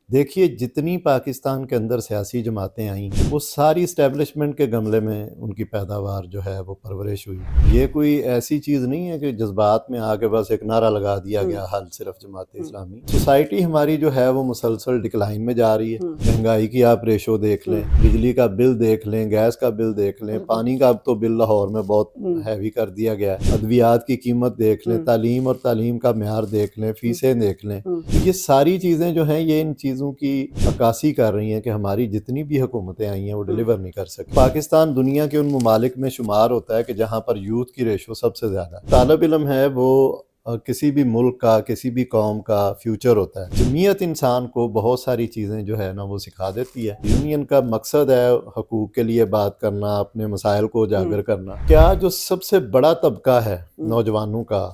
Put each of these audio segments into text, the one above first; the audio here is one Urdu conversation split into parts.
دیکھیے جتنی پاکستان کے اندر سیاسی جماعتیں آئیں وہ ساری اسٹیبلشمنٹ کے گملے میں ان کی پیداوار جو ہے وہ پرورش ہوئی. یہ کوئی ایسی چیز نہیں ہے کہ جذبات میں آ کے بس ایک نعرہ لگا دیا گیا حل صرف جماعت اسلامی. سوسائٹی ہماری جو ہے وہ مسلسل ڈکلائن میں جا رہی ہے. مہنگائی کی آپ ریشو دیکھ لیں، بجلی کا بل دیکھ لیں، گیس کا بل دیکھ لیں، پانی کا اب تو بل لاہور میں بہت ہیوی کر دیا گیا ہے، ادویات کی قیمت دیکھ لیں، تعلیم اور تعلیم کا معیار دیکھ لیں، فیسیں دیکھ لیں. یہ ساری چیزیں جو ہیں یہ ان چیزوں کی عکاسی کر رہی ہیں کہ ہماری جتنی بھی حکومتیں آئی ہیں وہ ڈیلیور نہیں کر سکی. پاکستان دنیا کے ان ممالک میں شمار ہوتا ہے کہ جہاں پر یوتھ کی ریشو سب سے زیادہ ہے. طالب علم ہے وہ کسی بھی ملک کا، کسی بھی قوم کا فیوچر ہوتا ہے. جمعیت انسان کو بہت ساری چیزیں جو ہے نا وہ سکھا دیتی ہے. یونین کا مقصد ہے حقوق کے لیے بات کرنا، اپنے مسائل کو اجاگر کرنا. کیا جو سب سے بڑا طبقہ ہے نوجوانوں کا،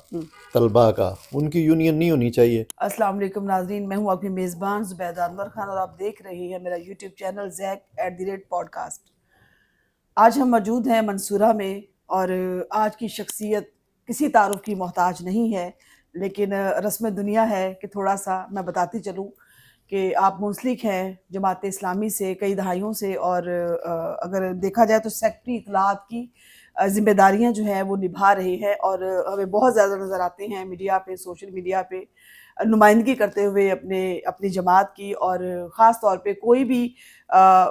طلباء کا، ان کی یونین نہیں ہونی چاہیے؟ السلام علیکم ناظرین، میں ہوں آپ کی میزبان زبیدہ انور خان اور آپ دیکھ رہے ہیں میرا یوٹیوب چینل زیک@پوڈکاسٹ. آج ہم موجود ہیں منصورہ میں اور آج کی شخصیت کسی تعارف کی محتاج نہیں ہے، لیکن رسم دنیا ہے کہ تھوڑا سا میں بتاتی چلوں کہ آپ منسلک ہیں جماعت اسلامی سے کئی دہائیوں سے، اور اگر دیکھا جائے تو سیکٹری اطلاعات کی ذمہ داریاں جو ہیں وہ نبھا رہے ہیں، اور ہمیں بہت زیادہ نظر آتے ہیں میڈیا پہ، سوشل میڈیا پہ نمائندگی کرتے ہوئے اپنی جماعت کی. اور خاص طور پہ کوئی بھی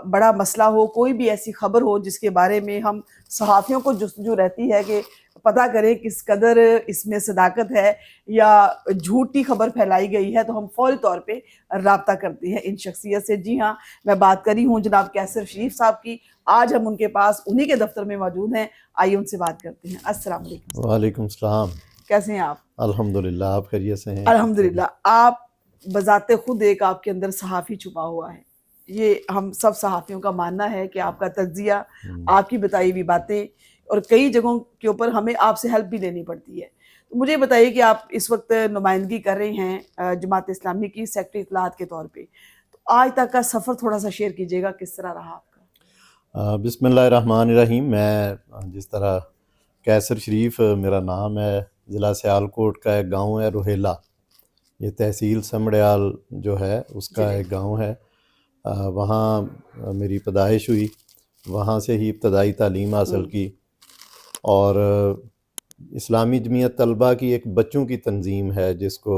بڑا مسئلہ ہو، کوئی بھی ایسی خبر ہو جس کے بارے میں ہم صحافیوں کو جستجو رہتی ہے کہ پتہ کریں کس قدر اس میں صداقت ہے یا جھوٹی خبر پھیلائی گئی ہے، تو ہم فوری طور پہ رابطہ کرتے ہیں ان شخصیت سے. جی ہاں، میں بات کری ہوں جناب کیسر شریف صاحب کی. آج ہم ان کے پاس انہی کے دفتر میں موجود ہیں، آئیے ان سے بات کرتے ہیں. السلام علیکم. وعلیکم السلام. کیسے ہیں آپ؟ الحمدللہ، آپ خیریت سے ہیں؟ الحمدللہ. آپ بذات خود ایک آپ کے اندر صحافی چھپا ہوا ہے. یہ ہم سب صحافیوں کا ماننا ہے کہ آپ کا تجزیہ، آپ کی بتائی ہوئی باتیں، اور کئی جگہوں کے اوپر ہمیں آپ سے ہیلپ بھی لینی پڑتی ہے. تو مجھے بتائیے کہ آپ اس وقت نمائندگی کر رہے ہیں جماعت اسلامی کی سیکٹری اطلاعات کے طور پہ. تو آج تک کا سفر تھوڑا سا شیئر کیجیے گا، کس طرح رہا آپ کا؟ بسم اللہ الرحمن الرحیم. میں جس طرح کیسر شریف میرا نام ہے، ضلع سیالکوٹ کا ایک گاؤں ہے روہیلا، یہ تحصیل سمڑیال جو ہے اس کا ایک گاؤں ہے. وہاں میری پیدائش ہوئی، وہاں سے ہی ابتدائی تعلیم حاصل کی. اور اسلامی جمعیت طلبہ کی ایک بچوں کی تنظیم ہے جس کو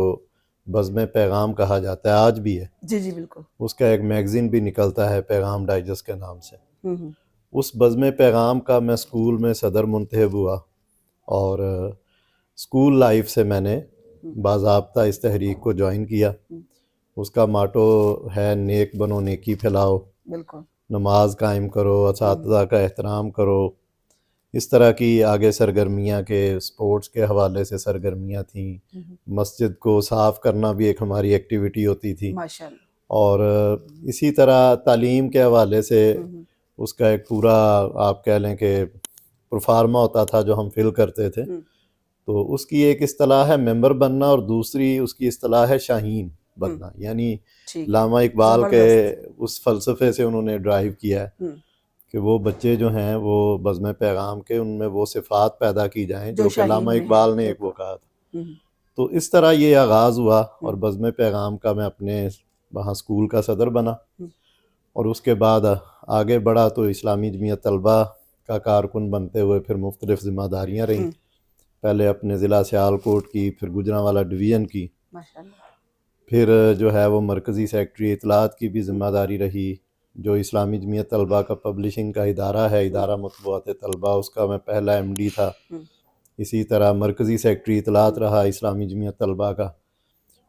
بزم پیغام کہا جاتا ہے، آج بھی ہے. جی جی بالکل. اس کا ایک میگزین بھی نکلتا ہے پیغام ڈائجسٹ کے نام سے. اس بزم پیغام کا میں اسکول میں صدر منتخب ہوا، اور اسکول لائف سے میں نے باضابطہ اس تحریک کو جوائن کیا. اس کا ماٹو ہے نیک بنو نیکی پھیلاؤ، بالکل. نماز قائم کرو، اساتذہ کا احترام کرو. اس طرح کی آگے سرگرمیاں کے سپورٹس کے حوالے سے سرگرمیاں تھیں. مسجد کو صاف کرنا بھی ایک ہماری ایکٹیویٹی ہوتی تھی. ماشاءاللہ. اور اسی طرح تعلیم کے حوالے سے اس کا ایک پورا آپ کہہ لیں کہ پروفارما ہوتا تھا جو ہم فل کرتے تھے. تو اس کی ایک اصطلاح ہے ممبر بننا، اور دوسری اس کی اصطلاح ہے شاہین بننا. یعنی علامہ اقبال کے اس فلسفے سے انہوں نے ڈرائیو کیا ہے کہ وہ بچے جو ہیں وہ بزم پیغام کے ان میں وہ صفات پیدا کی جائیں جو کہ علامہ اقبال نے ایک وہ کہا تھا. تو اس طرح یہ آغاز ہوا، اور بزم پیغام کا میں اپنے وہاں اسکول کا صدر بنا. اور اس کے بعد آگے بڑھا تو اسلامی جمعیت طلبہ کا کارکن بنتے ہوئے پھر مختلف ذمہ داریاں رہیں. پہلے اپنے ضلع سیالکوٹ کی، پھر گوجرانوالا ڈویژن کی، پھر جو ہے وہ مرکزی سیکٹری اطلاعات کی بھی ذمہ داری رہی. جو اسلامی جمعیت طلبہ کا پبلشنگ کا ادارہ ہے، ادارہ مطبوعات طلبہ، اس کا میں پہلا MD تھا. اسی طرح مرکزی سیکٹری اطلاعات رہا اسلامی جمعیت طلبہ کا.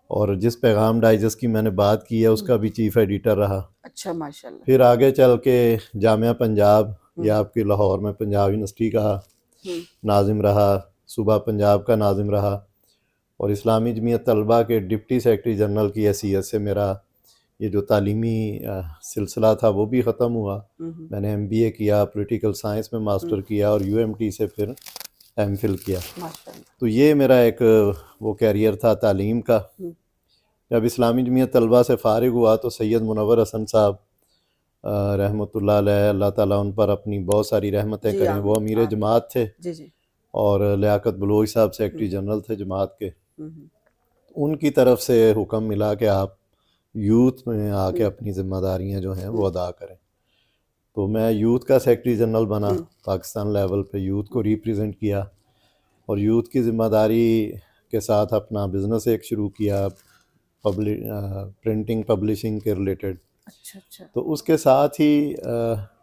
اور جس پیغام ڈائجسٹ کی میں نے بات کی ہے اس کا بھی چیف ایڈیٹر رہا. اچھا ماشاءاللہ. پھر آگے چل کے جامعہ پنجاب، یہ آپ کی لاہور میں پنجاب یونیورسٹی کا ناظم رہا، صوبہ پنجاب کا ناظم رہا. اور اسلامی جمعیت طلبہ کے ڈپٹی سیکرٹری جنرل کی حیثیت سے میرا یہ جو تعلیمی سلسلہ تھا وہ بھی ختم ہوا. میں نے MBA کیا، پولیٹیکل سائنس میں ماسٹر کیا، اور UMT سے پھر MPhil کیا. تو یہ میرا ایک وہ کیریئر تھا تعلیم کا. جب اسلامی جمعیت طلبہ سے فارغ ہوا تو سید منور حسن صاحب رحمۃ اللہ علیہ، اللہ تعالیٰ ان پر اپنی بہت ساری رحمتیں کریں، وہ امیر جماعت تھے. اور لیاقت بلوچ صاحب سیکرٹری جنرل تھے جماعت کے. ان کی طرف سے حکم ملا کہ آپ یوتھ میں آ کے اپنی ذمہ داریاں جو ہیں وہ ادا کریں. تو میں یوتھ کا سیکرٹری جنرل بنا, پاکستان لیول پہ یوتھ کو ریپریزنٹ کیا, اور یوتھ کی ذمہ داری کے ساتھ اپنا بزنس ایک شروع کیا پرنٹنگ پبلشنگ کے ریلیٹڈ. اچھا اچھا. تو اس کے ساتھ ہی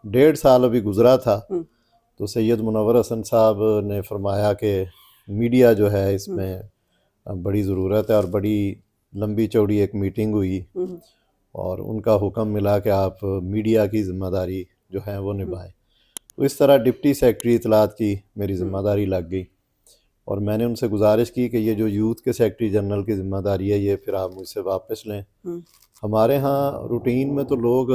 1.5 سال ابھی گزرا تھا تو سید منور حسن صاحب نے فرمایا کہ میڈیا جو ہے اس میں بڑی ضرورت ہے, اور بڑی لمبی چوڑی ایک میٹنگ ہوئی اور ان کا حکم ملا کہ آپ میڈیا کی ذمہ داری جو ہے وہ نبھائیں. تو اس طرح ڈپٹی سیکرٹری اطلاعات کی میری ذمہ داری لگ گئی, اور میں نے ان سے گزارش کی کہ یہ جو یوتھ کے سیکرٹری جنرل کی ذمہ داری ہے یہ پھر آپ مجھ سے واپس لیں. ہمارے ہاں روٹین میں تو لوگ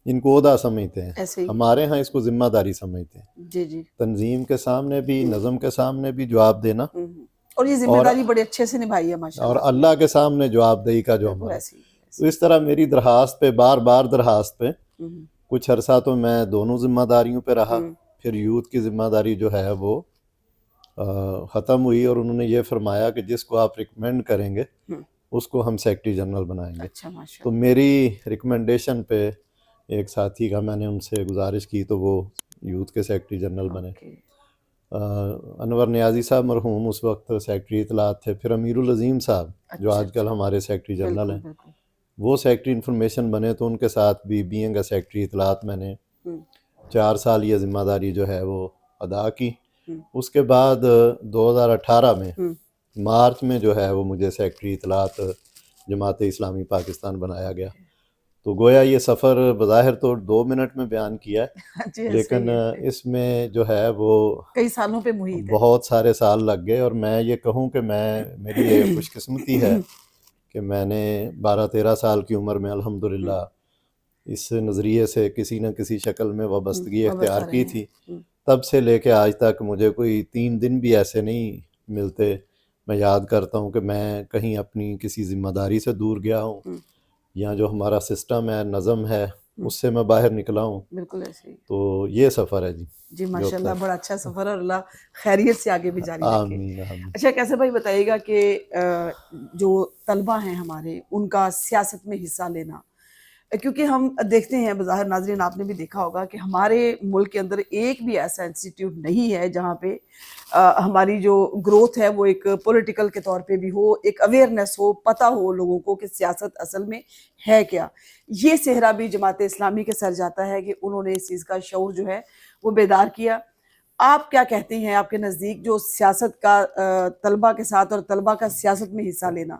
ان کو عہدہ سمجھتے ہیں, ہمارے ہاں اس کو ذمہ داری سمجھتے ہیں. جی جی. تنظیم کے سامنے بھی, نظم کے سامنے بھی جواب دینا, اور یہ ذمہ داری بڑے اچھے سے نبھائی ہے ماشاء اور اللہ کے سامنے جواب دہی کا جو ہمارا. تو اس طرح میری درخواست پہ بار بار درخواست پہ کچھ عرصہ تو میں دونوں ذمہ داریوں پہ رہا. پھر یوتھ کی ذمہ داری جو ہے وہ ختم ہوئی, اور انہوں نے یہ فرمایا کہ جس کو آپ ریکمینڈ کریں گے اس کو ہم سیکرٹری جنرل بنائیں گے. تو میری ریکمنڈیشن پہ ایک ساتھی کا میں نے ان سے گزارش کی تو وہ یوتھ کے سیکرٹری جنرل بنے. انور نیازی صاحب مرحوم اس وقت سیکرٹری اطلاعات تھے. پھر امیر العظیم صاحب جو آج کل ہمارے سیکرٹری جنرل ہیں وہ سیکرٹری انفارمیشن بنے, تو ان کے ساتھ بھی بینگ اے سیکرٹری اطلاعات میں نے 4 سال یہ ذمہ داری جو ہے وہ ادا کی. اس کے بعد 2018 میں مارچ میں جو ہے وہ مجھے سیکرٹری اطلاعات جماعت اسلامی پاکستان بنایا گیا. تو گویا یہ سفر بظاہر تو 2 منٹ میں بیان کیا ہے, لیکن اس میں جو ہے وہ کئی سالوں پہ محیط ہے, بہت سارے سال لگ گئے. اور میں یہ کہوں کہ میری یہ خوش قسمتی ہے کہ میں نے 12-13 سال کی عمر میں الحمدللہ اس نظریے سے کسی نہ کسی شکل میں وابستگی اختیار کی تھی. تب سے لے کے آج تک مجھے کوئی 3 دن بھی ایسے نہیں ملتے میں یاد کرتا ہوں کہ میں کہیں اپنی کسی ذمہ داری سے دور گیا ہوں, یا جو ہمارا سسٹم ہے, نظم ہے, اس سے میں باہر نکلا ہوں. بالکل ایسے ہی. تو یہ سفر ہے. جی ماشاءاللہ, بڑا اچھا سفر ہے, اور اللہ خیریت سے آگے بھی جاری رکھے. آمین آمین. اچھا کیسے بھائی بتائیے گا کہ جو طلبہ ہیں ہمارے, ان کا سیاست میں حصہ لینا, کیونکہ ہم دیکھتے ہیں بظاہر ناظرین آپ نے بھی دیکھا ہوگا کہ ہمارے ملک کے اندر ایک بھی ایسا انسٹیٹیوٹ نہیں ہے جہاں پہ ہماری جو گروتھ ہے وہ ایک پولیٹیکل کے طور پہ بھی ہو, ایک اویئرنیس ہو, پتہ ہو لوگوں کو کہ سیاست اصل میں ہے کیا. یہ صحرا بھی جماعت اسلامی کے سر جاتا ہے کہ انہوں نے اس چیز کا شعور جو ہے وہ بیدار کیا. آپ کیا کہتے ہیں, آپ کے نزدیک جو سیاست کا طلبہ کے ساتھ اور طلبہ کا سیاست میں حصہ لینا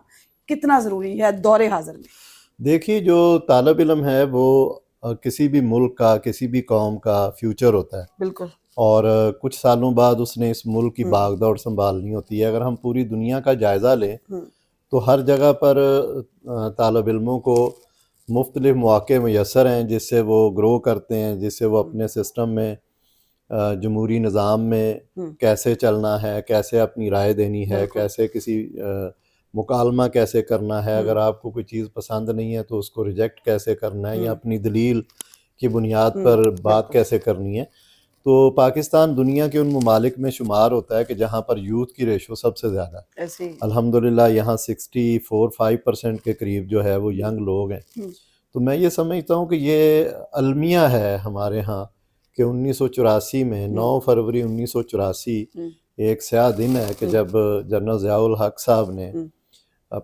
کتنا ضروری ہے دور حاضر میں؟ دیکھیے, جو طالب علم ہے وہ کسی بھی ملک کا, کسی بھی قوم کا فیوچر ہوتا ہے. بالکل. اور کچھ سالوں بعد اس نے اس ملک کی باغ دوڑ سنبھالنی ہوتی ہے. اگر ہم پوری دنیا کا جائزہ لیں تو ہر جگہ پر طالب علموں کو مختلف مواقع میسر ہیں جس سے وہ گرو کرتے ہیں, جس سے وہ اپنے سسٹم میں, جمہوری نظام میں کیسے چلنا ہے, کیسے اپنی رائے دینی ہے, کیسے کسی مکالمہ کیسے کرنا ہے, اگر آپ کو کوئی چیز پسند نہیں ہے تو اس کو ریجیکٹ کیسے کرنا ہے, یا اپنی دلیل کی بنیاد پر بات کیسے کرنی ہے. تو پاکستان دنیا کے ان ممالک میں شمار ہوتا ہے کہ جہاں پر یوتھ کی ریشو سب سے زیادہ ہے. الحمدللہ یہاں 64-65% کے قریب جو ہے وہ ینگ لوگ ہیں. تو میں یہ سمجھتا ہوں کہ یہ المیہ ہے ہمارے ہاں کہ 1984 میں 9 فروری 1984 ایک سیاہ دن ہے کہ جب جنرل ضیاء الحق صاحب نے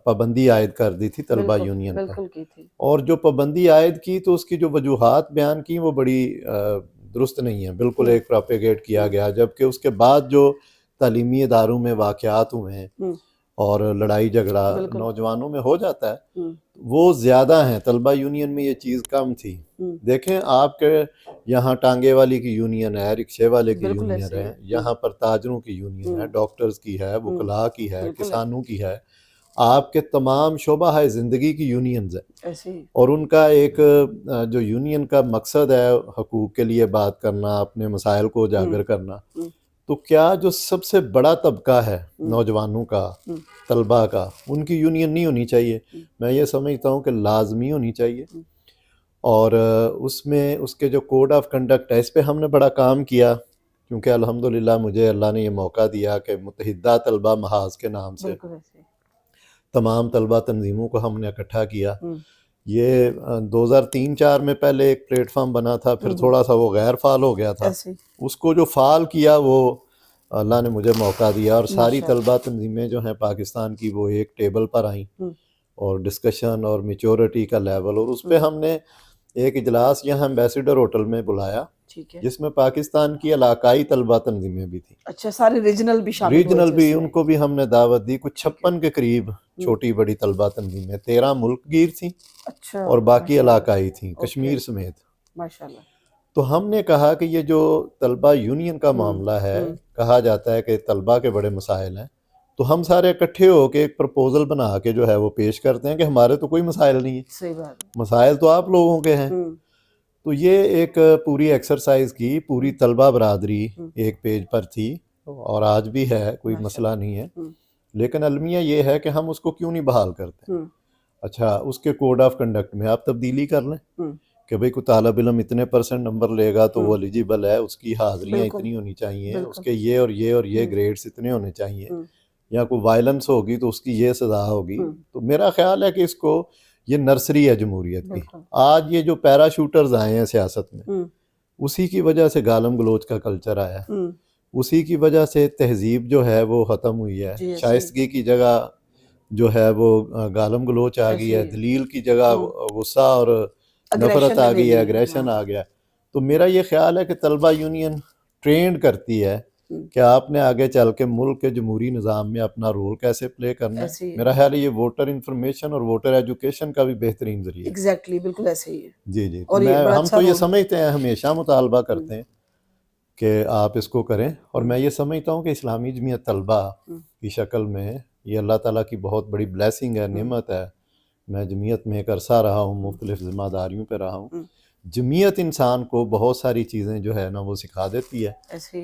پابندی عائد کر دی تھی طلبہ یونین پر. اور جو پابندی عائد کی تو اس کی جو وجوہات بیان کی وہ بڑی درست نہیں ہے, بالکل ایک پروپیگیٹ کیا گیا. جبکہ اس کے بعد جو تعلیمی اداروں میں واقعات ہوئے ہیں اور لڑائی جھگڑا نوجوانوں میں ہو جاتا ہے وہ زیادہ ہیں. طلبہ یونین میں یہ چیز کم تھی. دیکھیں آپ کے یہاں ٹانگے والی کی یونین ہے, رکشے والے کی یونین ہے, یہاں پر تاجروں کی یونین ہے, ڈاکٹرز کی ہے, وکلاء کی ہے, کسانوں کی ہے, آپ کے تمام شعبہ زندگی کی یونینز ہیں. اور ان کا ایک جو یونین کا مقصد ہے حقوق کے لیے بات کرنا, اپنے مسائل کو اجاگر کرنا. تو کیا جو سب سے بڑا طبقہ ہے نوجوانوں کا, طلبہ کا, ان کی یونین نہیں ہونی چاہیے؟ میں یہ سمجھتا ہوں کہ لازمی ہونی چاہیے. اور اس میں اس کے جو کوڈ آف کنڈکٹ ہے اس پہ ہم نے بڑا کام کیا, کیونکہ الحمدللہ مجھے اللہ نے یہ موقع دیا کہ متحدہ طلبہ محاذ کے نام سے تمام طلبہ تنظیموں کو ہم نے اکٹھا کیا. یہ 2003-4 میں پہلے ایک پلیٹ فارم بنا تھا, پھر تھوڑا سا وہ غیر فعال ہو گیا تھا. اس کو جو فعال کیا وہ اللہ نے مجھے موقع دیا, اور ساری طلبہ تنظیمیں جو ہیں پاکستان کی وہ ایک ٹیبل پر آئیں, اور ڈسکشن اور میچورٹی کا لیول, اور اس پہ ہم نے ایک اجلاس یہاں ایمبیسیڈر ہوٹل میں بلایا, جس میں پاکستان کی علاقائی طلبہ تنظیمیں بھی تھیں. اچھا, سارے ریجنل بھی شامل ہوئے؟ ریجنل بھی, ان کو بھی ہم نے دعوت دی. کچھ 56 کے قریب چھوٹی بڑی طلبہ تنظیمیں, 13 ملک گیر تھیں اور باقی علاقائی تھیں, کشمیر سمیت. ماشاءاللہ. تو ہم نے کہا کہ یہ جو طلبہ یونین کا معاملہ ہے, کہا جاتا ہے کہ طلبہ کے بڑے مسائل ہیں, تو ہم سارے اکٹھے ہو کے ایک پرپوزل بنا کے جو ہے وہ پیش کرتے ہیں کہ ہمارے تو کوئی مسائل نہیں ہے, صحیح بات, مسائل تو آپ لوگوں کے ہیں. تو یہ ایک پوری ایکسرسائز کی, پوری طلبہ برادری ایک پیج پر تھی, اور آج بھی ہے, کوئی مسئلہ نہیں ہے. لیکن المیہ یہ ہے کہ ہم اس کو کیوں نہیں بحال کرتے. اچھا, اس کے کوڈ آف کنڈکٹ میں آپ تبدیلی کر لیں کہ بھئی کوئی طالب علم اتنے % نمبر لے گا تو وہ ایلیجیبل ہے, اس کی حاضریاں اتنی ہونی چاہیے, اس کے یہ اور یہ اور یہ گریڈز اتنے ہونے چاہیے, یا کوئی وائلنس ہوگی تو اس کی یہ سزا ہوگی. تو میرا خیال ہے کہ اس کو, یہ نرسری ہے جمہوریت کی. آج یہ جو پیرا شوٹرز آئے ہیں سیاست میں, اسی کی وجہ سے گالم گلوچ کا کلچر آیا, اسی کی وجہ سے تہذیب جو ہے وہ ختم ہوئی ہے. شائستگی کی جگہ جو ہے وہ گالم گلوچ آ گئی ہے, دلیل کی جگہ غصہ اور نفرت آ گئی ہے, اگریشن آ گیا. تو میرا یہ خیال ہے کہ طلبہ یونین ٹرینڈ کرتی ہے کہ آپ نے آگے چل کے ملک کے جمہوری نظام میں اپنا رول کیسے پلے کرنا ہے. میرا خیال ہے یہ ووٹر انفارمیشن اور ووٹر ایجوکیشن کا بھی بہترین ذریعہ ہے. ایگزیکٹلی, بالکل ایسے ہی ہے. جی جی, ہم تو یہ سمجھتے ہیں, ہمیشہ مطالبہ کرتے ہیں کہ آپ اس کو کریں, اور میں یہ سمجھتا ہوں کہ اسلامی جمعیت طلبہ کی شکل میں یہ اللہ تعالیٰ کی بہت بڑی بلیسنگ ہے, نعمت ہے. میں جمعیت میں ایک عرصہ رہا ہوں, مختلف ذمہ داریوں پہ رہا ہوں. جمعیت انسان کو بہت ساری چیزیں جو ہے نا وہ سکھا دیتی ہے,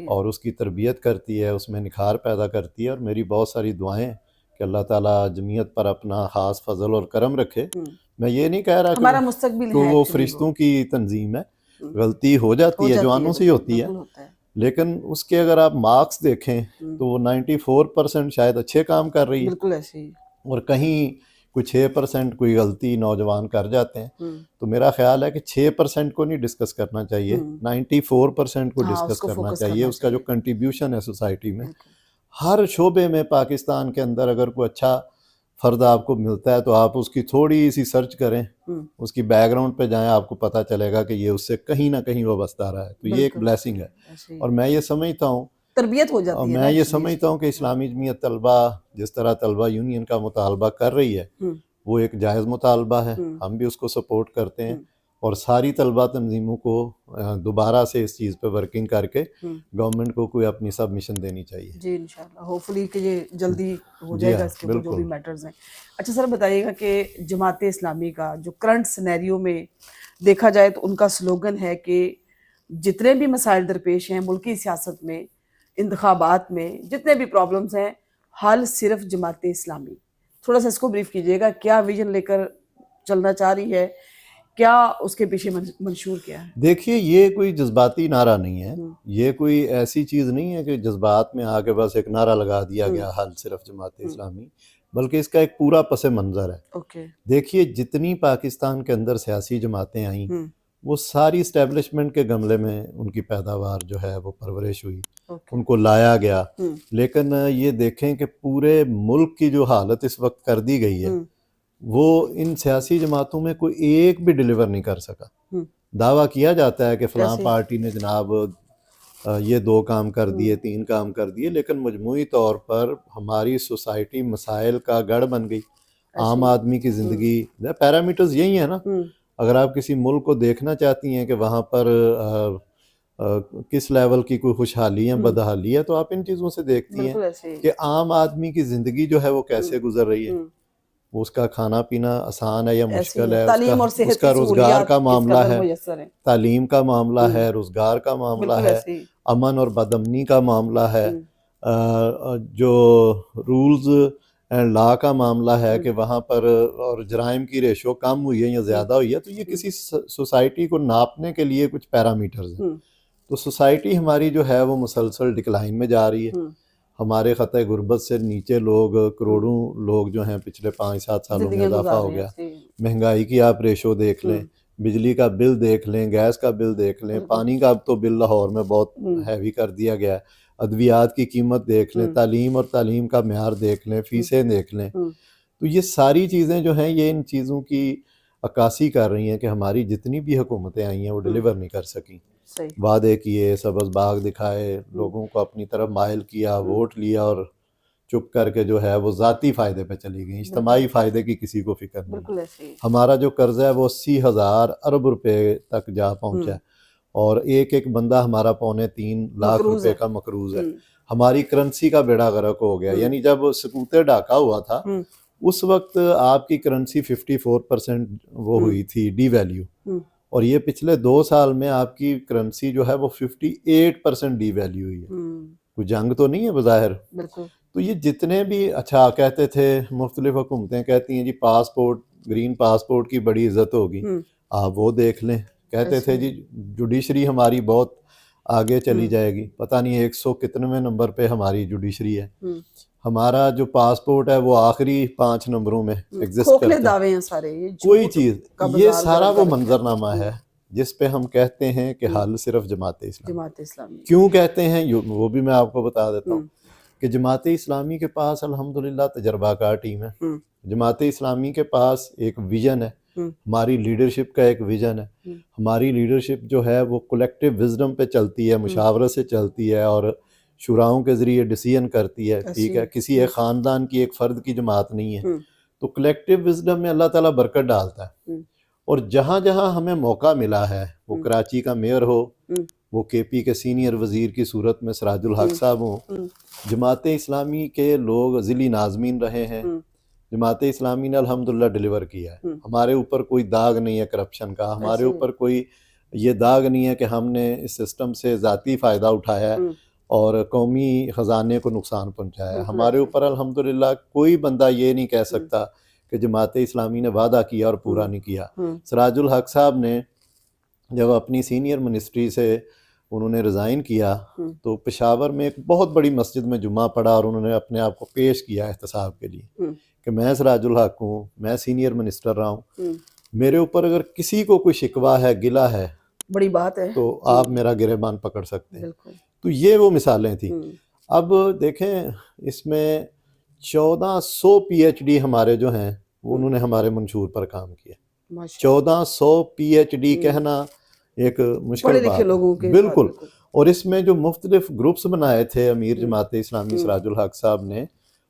اور اس کی تربیت کرتی ہے, اس میں نکھار پیدا کرتی ہے. اور میری بہت ساری دعائیں کہ اللہ تعالیٰ جمعیت پر اپنا خاص فضل اور کرم رکھے. میں یہ نہیں کہہ رہا ہمارا مستقبل کہ وہ فرشتوں کی تنظیم ہے, غلطی ہو جاتی ہے, جوانوں سے ہی ہوتی ہے, لیکن اس کے اگر آپ مارکس دیکھیں تو وہ 94% شاید اچھے کام کر رہی ہے, بالکل ایسے ہی, اور کہیں کوئی 6% کوئی غلطی نوجوان کر جاتے ہیں. تو میرا خیال ہے کہ 6% کو نہیں ڈسکس کرنا چاہیے, 94% کو ڈسکس کرنا چاہیے, اس کا جو کنٹریبیوشن ہے سوسائٹی میں. ہر شعبے میں پاکستان کے اندر اگر کوئی اچھا فرد آپ کو ملتا ہے تو آپ اس کی تھوڑی سی سرچ کریں, اس کی بیک گراؤنڈ پہ جائیں, آپ کو پتہ چلے گا کہ یہ اس سے کہیں نہ کہیں وابستہ رہا ہے. تو یہ ایک بلیسنگ ہے, اور میں یہ سمجھتا ہوں, تربیت ہو جاتی ہے. میں یہ سمجھتا ہوں کہ اسلامی جمعیت طلبہ جس طرح طلبہ یونین کا مطالبہ کر رہی ہے وہ ایک جائز مطالبہ ہے, ہم بھی اس کو سپورٹ کرتے ہیں, اور ساری طلبہ تنظیموں کو دوبارہ سے اس چیز پہ ورکنگ کر کے گورنمنٹ کو کوئی اپنی سبمیشن دینی چاہیے. جی انشاءاللہ, ہوپفلی کہ یہ جلدی ہو جائے گا, اس کے جو بھی میٹرز ہیں. اچھا سر, بتائیے گا کہ جماعت اسلامی کا جو کرنٹ سینیریو میں دیکھا جائے تو ان کا سلوگن ہے کہ جتنے بھی مسائل درپیش ہیں ملکی سیاست میں, انتخابات میں, جتنے بھی پرابلمز ہیں, حل صرف جماعت اسلامی. تھوڑا سا اس کو بریف کیجیے گا, کیا ویژن لے کر چلنا چاہ رہی ہے, کیا اس کے پیچھے منشور کیا ہے؟ دیکھیے, یہ کوئی جذباتی نعرہ نہیں ہے, یہ کوئی ایسی چیز نہیں ہے کہ جذبات میں آ کے بس ایک نعرہ لگا دیا گیا حل صرف جماعت اسلامی, بلکہ اس کا ایک پورا پس منظر ہے. دیکھیے, جتنی پاکستان کے اندر سیاسی جماعتیں آئیں وہ ساری اسٹیبلشمنٹ کے گملے میں ان کی پیداوار جو ہے وہ پرورش ہوئی, ان کو لایا گیا. لیکن یہ دیکھیں کہ پورے ملک کی جو حالت اس وقت کر دی گئی ہے وہ ان سیاسی جماعتوں میں کوئی ایک بھی ڈیلیور نہیں کر سکا. دعویٰ کیا جاتا ہے کہ فلاں پارٹی نے جناب یہ 2 کام کر دیے, 3 کام کر دیے, لیکن مجموعی طور پر ہماری سوسائٹی مسائل کا گڑھ بن گئی. عام آدمی کی زندگی, پیرامیٹرز یہی ہیں نا. اگر آپ کسی ملک کو دیکھنا چاہتی ہیں کہ وہاں پر کس لیول کی کوئی خوشحالی ہے, بدحالی ہے, تو آپ ان چیزوں سے دیکھتی ہیں کہ عام آدمی کی زندگی جو ہے وہ کیسے گزر رہی ہے. اس کا کھانا پینا آسان ہے یا مشکل ہے, اس کا روزگار کا معاملہ ہے, تعلیم کا معاملہ ہے, روزگار کا معاملہ ہے, امن اور بدامنی کا معاملہ ہے, جو رولز اینڈ لا کا معاملہ ہے کہ وہاں پر اور جرائم کی ریشو کم ہوئی ہے یا زیادہ ہوئی ہے. تو یہ کسی سوسائٹی کو ناپنے کے لیے کچھ پیرامیٹرز ہیں. تو سوسائٹی ہماری جو ہے وہ مسلسل ڈکلائن میں جا رہی ہے. ہمارے خطۂ غربت سے نیچے لوگ کروڑوں لوگ جو ہیں پچھلے 5-7 سالوں میں اضافہ ہو گیا. مہنگائی کی آپ ریشو دیکھ لیں, بجلی کا بل دیکھ لیں, گیس کا بل دیکھ لیں, پانی کا اب تو بل لاہور میں بہت ہیوی کر دیا گیا ہے, ادویات کی قیمت دیکھ لیں, تعلیم اور تعلیم کا معیار دیکھ لیں, فیسیں دیکھ لیں. تو یہ ساری چیزیں جو ہیں یہ ان چیزوں کی عکاسی کر رہی ہیں کہ ہماری جتنی بھی حکومتیں آئی ہیں وہ ڈیلیور نہیں کر سکیں. وعدے کیے, سبز باغ دکھائے, لوگوں کو اپنی طرف مائل کیا, ووٹ لیا اور چپ کر کے جو ہے وہ ذاتی فائدے پہ چلی گئیں. اجتماعی فائدے کی کسی کو فکر نہیں. ہمارا جو قرضہ ہے وہ 80,000 ارب روپے تک جا پہنچا ہے اور ایک بندہ ہمارا 2.25 لاکھ روپے کا مقروض ہے. ہماری کرنسی کا بیڑا غرق ہو گیا. یعنی جب سکوت ڈھاکہ ہوا تھا اس وقت آپ کی کرنسی 54% وہ ہوئی تھی ڈی ویلیو, اور یہ پچھلے 2 سال میں آپ کی کرنسی جو ہے وہ 58% ڈی ویلیو ہوئی ہے. کوئی جنگ تو نہیں ہے بظاہر. تو یہ جتنے بھی اچھا کہتے تھے, مختلف حکومتیں کہتی ہیں جی پاسپورٹ, گرین پاسپورٹ کی بڑی عزت ہوگی, آپ وہ دیکھ لیں. کہتے تھے جی جوڈیشری ہماری بہت آگے چلی جائے گی, پتہ نہیں 100 کتنویں نمبر پہ ہماری جوڈیشری ہے. ہمارا جو پاسپورٹ ہے وہ آخری 5 نمبروں میں ایگزسٹ کرتا ہے. کوئی چیز, یہ سارا وہ منظر نامہ ہے جس پہ ہم کہتے ہیں کہ حل صرف جماعت اسلامی. کیوں کہتے ہیں وہ بھی میں آپ کو بتا دیتا ہوں کہ جماعت اسلامی کے پاس الحمدللہ تجربہ کار ٹیم ہے. جماعت اسلامی کے پاس ایک ویژن ہے, ہماری لیڈرشپ کا ایک ویژن ہے. ہماری لیڈرشپ جو ہے وہ کولیکٹیو وزڈم پہ چلتی ہے, مشاورت سے چلتی ہے اور شوراؤں کے ذریعے ڈیسیژن کرتی ہے. ٹھیک ہے, کسی ایک خاندان کی ایک فرد کی جماعت نہیں ہے. تو کولیکٹیو وزڈم میں اللہ تعالیٰ برکت ڈالتا ہے. اور جہاں جہاں ہمیں موقع ملا ہے, وہ کراچی کا میئر ہو, وہ کے پی کے سینئر وزیر کی صورت میں سراج الحق صاحب ہوں, جماعت اسلامی کے لوگ ضلعی ناظمین رہے ہیں, جماعت اسلامی نے الحمدللہ ڈیلیور کیا ہے. ہمارے اوپر کوئی داغ نہیں ہے کرپشن کا, ہمارے اوپر کوئی یہ داغ نہیں ہے کہ ہم نے اس سسٹم سے ذاتی فائدہ اٹھایا ہے اور قومی خزانے کو نقصان پہنچایا ہے. ہمارے اوپر الحمدللہ کوئی بندہ یہ نہیں کہہ سکتا کہ جماعت اسلامی نے وعدہ کیا اور پورا نہیں کیا. سراج الحق صاحب نے جب اپنی سینئر منسٹری سے انہوں نے ریزائن کیا تو پشاور میں ایک بہت بڑی مسجد میں جمعہ پڑھا اور انہوں نے اپنے آپ کو پیش کیا احتساب کے لیے کہ میں سراج الحق ہوں, میں سینئر منسٹر رہا ہوں, میرے اوپر اگر کسی کو کوئی شکوہ ہے, گلہ ہے, بڑی بات ہے, تو آپ میرا گریبان پکڑ سکتے ہیں. تو یہ وہ مثالیں تھیں. اب دیکھیں اس میں 1400 پی ایچ ڈی ہمارے جو ہیں وہ انہوں نے ہمارے منشور پر کام کیا. 1400 پی ایچ ڈی کہنا ایک مشکل بات ہے. بالکل. اور اس میں جو مختلف گروپس بنائے تھے امیر جماعت اسلامی سراج الحق صاحب نے,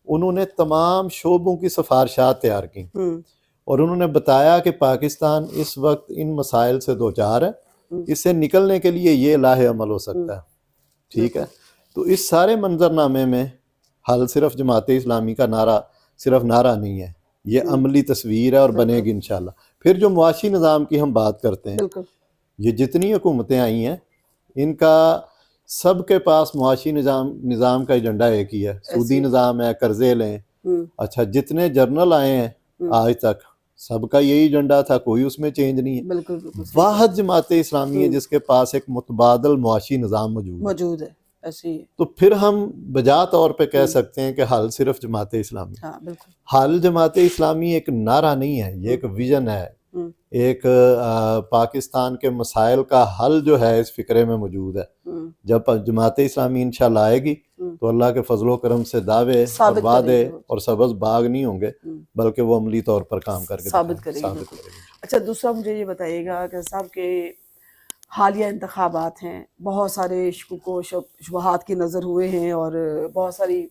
انہوں نے تمام شعبوں کی سفارشات تیار کی اور انہوں نے بتایا کہ پاکستان اس وقت ان مسائل سے دوچار ہے, اس سے نکلنے کے لیے یہ لاہ عمل ہو سکتا ہے. ٹھیک ہے, تو اس سارے منظر نامے میں حل صرف جماعت اسلامی کا نعرہ صرف نعرہ نہیں ہے, یہ عملی تصویر ہے اور بنے گی انشاءاللہ. پھر جو معاشی نظام کی ہم بات کرتے ہیں, یہ جتنی حکومتیں آئی ہیں ان کا سب کے پاس معاشی نظام کا ایجنڈا ایک ہی ہے, سودی نظام ہے, قرضے لیں. اچھا, جتنے جرنل آئے ہیں آج تک سب کا یہی ایجنڈا تھا, کوئی اس میں چینج نہیں ہے. واحد جماعت اسلامی ہے جس کے پاس ایک متبادل معاشی نظام موجود ہے. تو پھر ہم بجا طور پہ کہہ سکتے ہیں کہ حل صرف جماعت اسلامی. حل جماعت اسلامی ایک نعرہ نہیں ہے, یہ ایک ویژن ہے, ایک پاکستان کے مسائل کا حل جو ہے اس فکرے میں موجود ہے. جب جماعت اسلامی انشاءاللہ آئے گی تو اللہ کے فضل و کرم سے دعوے اور وعدے اور سبز باغ نہیں ہوں گے بلکہ وہ عملی طور پر کام کر کے ثابت کرے گی. اچھا, دوسرا مجھے یہ بتائیے گا کہ صاحب کے حالیہ انتخابات ہیں, بہت سارے شکوک و شبہات کی نظر ہوئے ہیں اور بہت ساری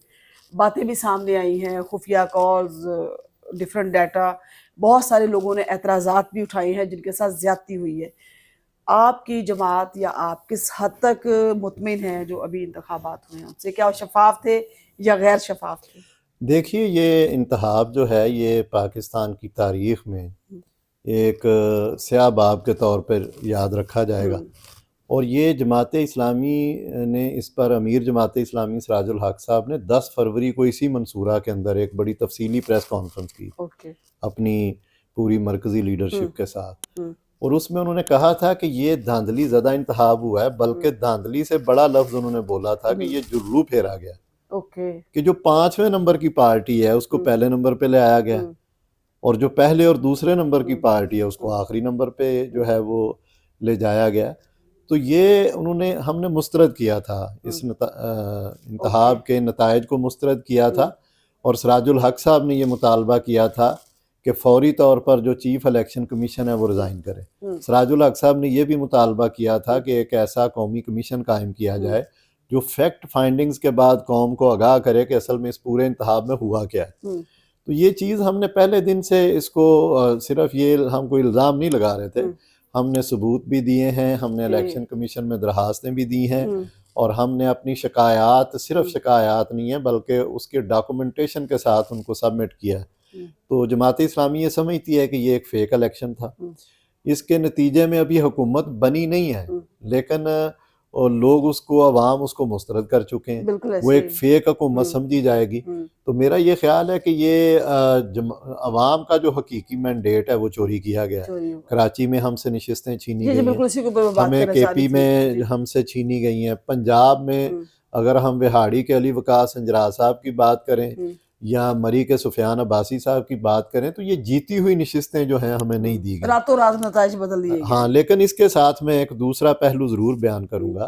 باتیں بھی سامنے آئی ہیں, خفیہ کالز, ڈیفرنٹ ڈیٹا, بہت سارے لوگوں نے اعتراضات بھی اٹھائے ہیں جن کے ساتھ زیادتی ہوئی ہے. آپ کی جماعت یا آپ کس حد تک مطمئن ہیں جو ابھی انتخابات ہوئے ہیں ان سے, کیا وہ شفاف تھے یا غیر شفاف تھے؟ دیکھیے, یہ انتخاب جو ہے یہ پاکستان کی تاریخ میں ایک سیاہ باب کے طور پر یاد رکھا جائے گا. اور یہ جماعت اسلامی نے اس پر امیر جماعت اسلامی سراج الحق صاحب نے 10 فروری کو اسی منصورہ کے اندر ایک بڑی تفصیلی پریس کانفرنس کی اپنی پوری مرکزی لیڈرشپ کے ساتھ, اور اس میں انہوں نے کہا تھا کہ یہ دھاندلی زدہ انتخاب ہوا ہے, بلکہ دھاندلی سے بڑا لفظ انہوں نے بولا تھا کہ یہ جرو پھیرا گیا. اوکے کہ جو 5ویں نمبر کی پارٹی ہے اس کو پہلے نمبر پہ لے آیا گیا، اور جو پہلے اور دوسرے نمبر کی پارٹی ہے اس کو آخری نمبر پہ جو ہے وہ لے جایا گیا. تو یہ ہم نے مسترد کیا تھا، اس انتخاب کے نتائج کو مسترد کیا تھا، اور سراج الحق صاحب نے یہ مطالبہ کیا تھا کہ فوری طور پر جو چیف الیکشن کمیشن ہے وہ ریزائن کرے. سراج الحق صاحب نے یہ بھی مطالبہ کیا تھا کہ ایک ایسا قومی کمیشن قائم کیا جائے جو فیکٹ فائنڈنگز کے بعد قوم کو آگاہ کرے کہ اصل میں اس پورے انتخاب میں ہوا کیا ہے. تو یہ چیز ہم نے پہلے دن سے اس کو صرف یہ ہم کوئی الزام نہیں لگا رہے تھے، ہم نے ثبوت بھی دیے ہیں، ہم نے الیکشن کمیشن میں درخواستیں بھی دی ہیں، اور ہم نے اپنی شکایات، صرف شکایات نہیں ہیں بلکہ اس کے ڈاکومنٹیشن کے ساتھ ان کو سبمٹ کیا ہے. تو جماعت اسلامی یہ سمجھتی ہے کہ یہ ایک فیک الیکشن تھا. اس کے نتیجے میں ابھی حکومت بنی نہیں ہے، لیکن لوگ اس کو، عوام اس کو مسترد کر چکے ہیں، وہ ایک فیک حکومت سمجھی جائے گی. تو میرا یہ خیال ہے کہ یہ عوام کا جو حقیقی مینڈیٹ ہے وہ چوری کیا گیا ہے. کراچی میں ہم سے نشستیں چھینی گئی ہیں، ہمیں کے پی میں ہم سے چھینی گئی ہیں، پنجاب میں اگر ہم وہاڑی کے علی وقاص انجراز صاحب کی بات کریں یا مری کے سفیان عباسی صاحب کی بات کریں تو یہ جیتی ہوئی نشستیں جو ہیں ہمیں نہیں دی گئی، راتوں رات نتائج بدل دیے گئے. ہاں، لیکن اس کے ساتھ میں ایک دوسرا پہلو ضرور بیان کروں گا.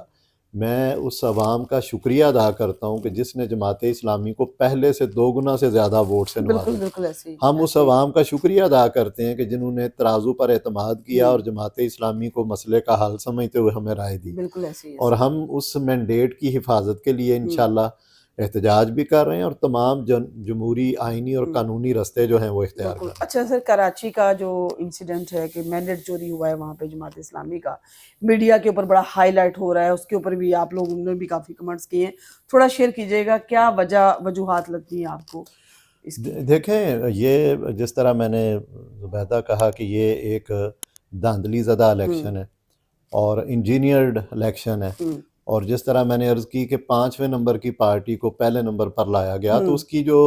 میں اس عوام کا شکریہ ادا کرتا ہوں کہ جس نے جماعت اسلامی کو پہلے سے 2 گنا سے زیادہ ووٹ سے نوازا. ہم اس عوام کا شکریہ ادا کرتے ہیں کہ جنہوں نے ترازو پر اعتماد کیا اور جماعت اسلامی کو مسئلے کا حل سمجھتے ہوئے ہمیں رائے دی، اور ہم اس مینڈیٹ کی حفاظت کے لیے انشاءاللہ احتجاج بھی کر رہے ہیں، اور تمام جمہوری، آئینی اور قانونی رستے جو ہیں وہ اختیار کر رہے ہیں. اچھا سر، کراچی کا جو انسیڈنٹ ہے کہ مینڈیٹ چوری ہوا ہے وہاں پہ جماعت اسلامی کا، میڈیا کے اوپر بڑا ہائی لائٹ ہو رہا ہے، اس کے اوپر بھی آپ لوگوں نے بھی کافی کمنٹس کیے ہیں، تھوڑا شیئر کیجیے گا کیا وجوہات لگتی ہیں آپ کو اس کی؟ دیکھیں، یہ جس طرح میں نے زبیدہ کہا کہ یہ ایک دھاندلی زدہ الیکشن ہے اور انجینئرڈ الیکشن ہے، اور جس طرح میں نے عرض کی کہ 5ویں نمبر کی پارٹی کو پہلے نمبر پر لایا گیا، تو اس کی جو